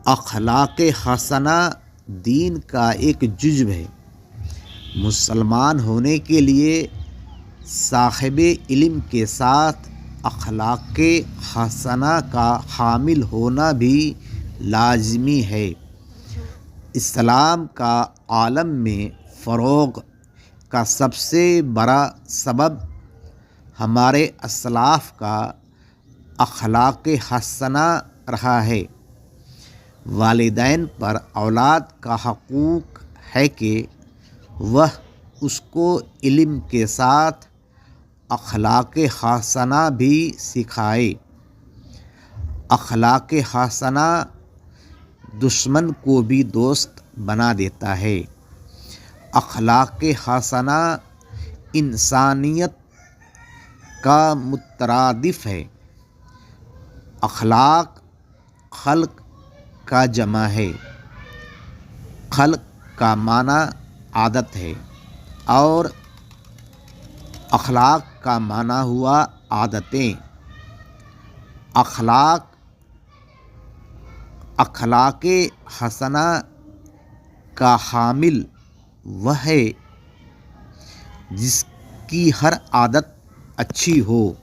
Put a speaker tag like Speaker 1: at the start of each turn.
Speaker 1: اخلاق حسنہ دین کا ایک جزو ہے۔ مسلمان ہونے کے لیے صاحب علم کے ساتھ اخلاق حسنہ کا حامل ہونا بھی لازمی ہے۔ اسلام کا عالم میں فروغ کا سب سے بڑا سبب ہمارے اسلاف کا اخلاق حسنہ رہا ہے۔ والدین پر اولاد کا حقوق ہے کہ وہ اس کو علم کے ساتھ اخلاق حسنہ بھی سکھائے۔ اخلاق حسنہ دشمن کو بھی دوست بنا دیتا ہے۔ اخلاق حسنہ انسانیت کا مترادف ہے۔ اخلاق خلق کا جمع ہے۔ خلق کا معنی عادت ہے اور اخلاق کا معنی ہوا عادتیں۔ اخلاق حسنہ کا حامل وہ ہے جس کی ہر عادت اچھی ہو۔